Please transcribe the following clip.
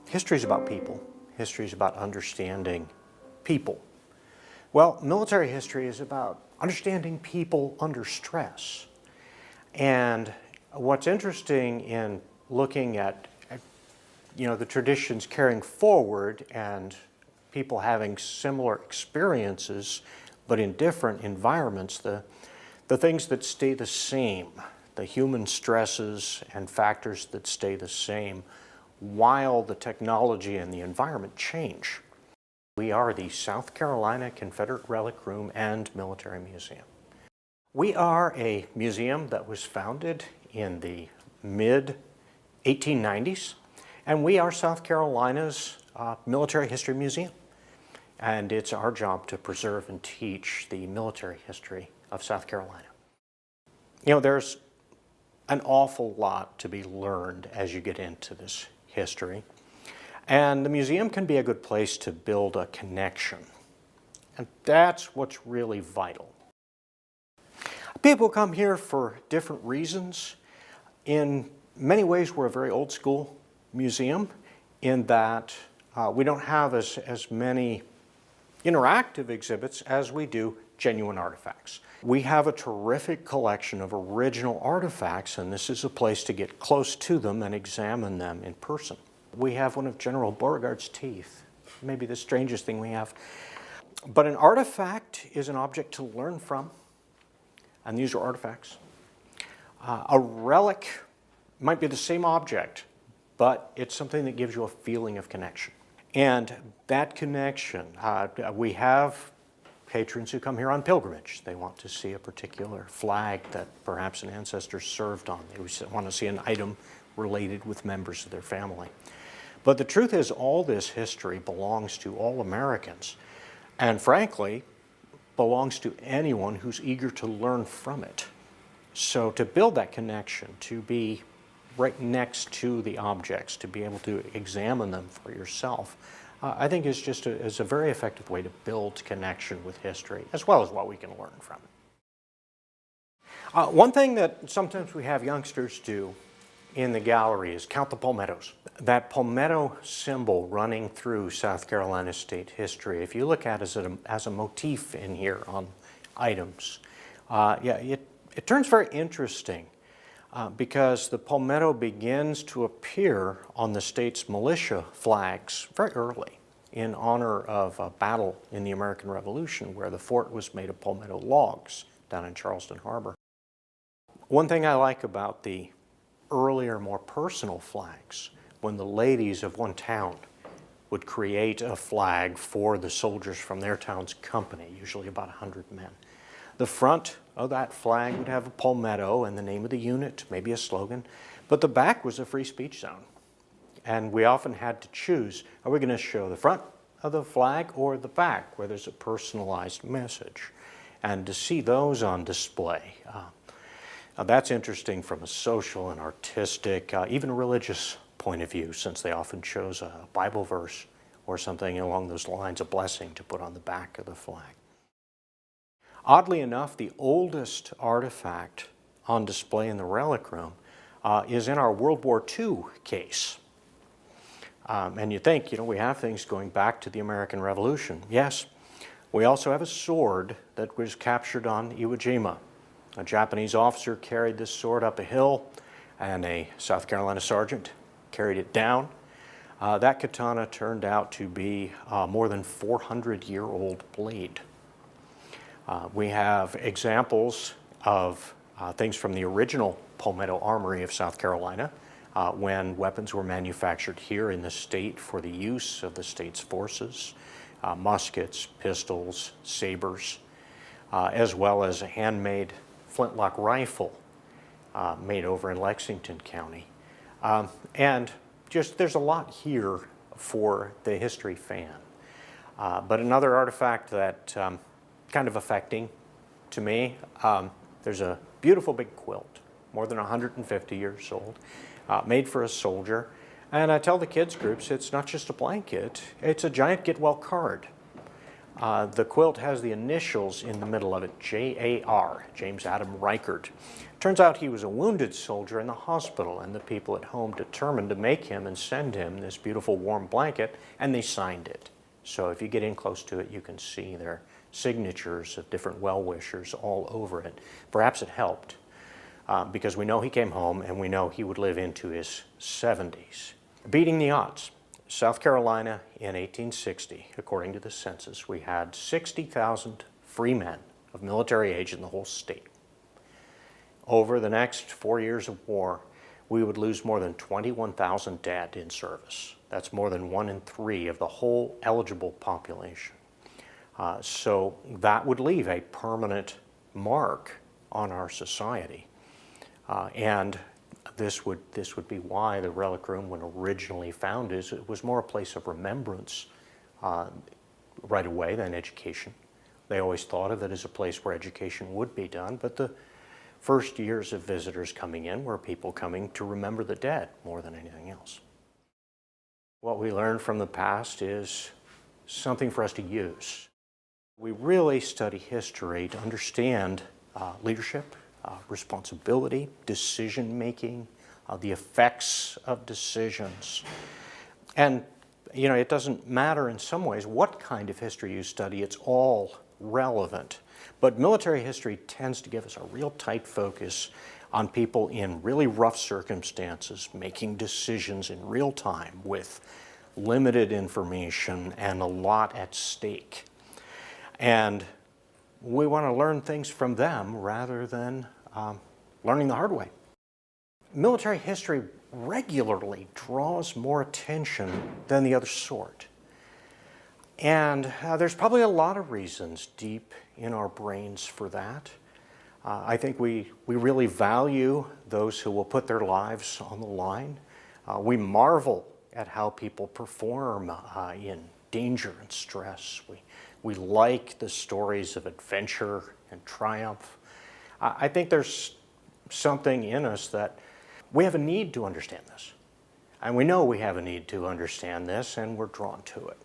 History is about people. History is about understanding people. Well, military history is about understanding people under stress. And what's interesting in looking at the traditions carrying forward and people having similar experiences but in different environments, the things that stay the same, the human stresses and factors that stay the same while the technology and the environment change. We are the South Carolina Confederate Relic Room and Military Museum. We are a museum that was founded in the mid-1890s, and we are South Carolina's military history museum. And it's our job to preserve and teach the military history of South Carolina. You know, there's an awful lot to be learned as you get into this history. And the museum can be a good place to build a connection. And that's what's really vital. People come here for different reasons. In many ways, we're a very old school museum in that we don't have as many interactive exhibits as we do genuine artifacts. We have a terrific collection of original artifacts, and this is a place to get close to them and examine them in person. We have one of General Beauregard's teeth, maybe the strangest thing we have. But an artifact is an object to learn from, and these are artifacts. A relic might be the same object, but it's something that gives you a feeling of connection. And that connection, we have patrons who come here on pilgrimage. They want to see a particular flag that perhaps an ancestor served on. They want to see an item related with members of their family. But the truth is, all this history belongs to all Americans, and frankly, belongs to anyone who's eager to learn from it. So to build that connection, to be right next to the objects, to be able to examine them for yourself, I think is just is a very effective way to build connection with history, as well as what we can learn from it. One thing that sometimes we have youngsters do in the gallery is count the palmettos. That palmetto symbol running through South Carolina state history, if you look at it as a motif in here on items, it turns very interesting. Because the palmetto begins to appear on the state's militia flags very early in honor of a battle in the American Revolution where the fort was made of palmetto logs down in Charleston Harbor. One thing I like about the earlier, more personal flags, when the ladies of one town would create a flag for the soldiers from their town's company, usually about 100 men. The front of that flag would have a palmetto and the name of the unit, maybe a slogan, but the back was a free speech zone. And we often had to choose, are we going to show the front of the flag or the back where there's a personalized message? And to see those on display, that's interesting from a social and artistic, even religious point of view, since they often chose a Bible verse or something along those lines, a blessing to put on the back of the flag. Oddly enough, the oldest artifact on display in the relic room is in our World War II case. And you think, we have things going back to the American Revolution. Yes, we also have a sword that was captured on Iwo Jima. A Japanese officer carried this sword up a hill, and a South Carolina sergeant carried it down. That katana turned out to be a more than 400-year-old blade. We have examples of things from the original Palmetto Armory of South Carolina when weapons were manufactured here in the state for the use of the state's forces, muskets, pistols, sabers, as well as a handmade flintlock rifle made over in Lexington County. And just there's a lot here for the history fan. But another artifact that kind of affecting to me. There's a beautiful big quilt, more than 150 years old, made for a soldier. And I tell the kids groups, it's not just a blanket, it's a giant get well card. The quilt has the initials in the middle of it, J.A.R., James Adam Reichert. Turns out he was a wounded soldier in the hospital, and the people at home determined to make him and send him this beautiful warm blanket, and they signed it. So if you get in close to it, you can see their signatures of different well-wishers all over it. Perhaps it helped, because we know he came home, and we know he would live into his 70s. Beating the odds. South Carolina in 1860, according to the census, we had 60,000 free men of military age in the whole state. Over the next 4 years of war, we would lose more than 21,000 dead in service. That's more than 1 in 3 of the whole eligible population. So that would leave a permanent mark on our society. And this would be why the Relic Room, when originally founded, it was more a place of remembrance right away than education. They always thought of it as a place where education would be done, but the first years of visitors coming in were people coming to remember the dead more than anything else. What we learned from the past is something for us to use. We really study history to understand leadership, responsibility, decision-making, the effects of decisions. And, you know, it doesn't matter in some ways what kind of history you study, it's all relevant. But military history tends to give us a real tight focus on people in really rough circumstances, making decisions in real time with limited information and a lot at stake. And we want to learn things from them rather than learning the hard way. Military history regularly draws more attention than the other sort. And there's probably a lot of reasons deep in our brains for that. I think we really value those who will put their lives on the line. We marvel at how people perform in danger and stress. We like the stories of adventure and triumph. I think there's something in us that we have a need to understand this. And we know we have a need to understand this, and we're drawn to it.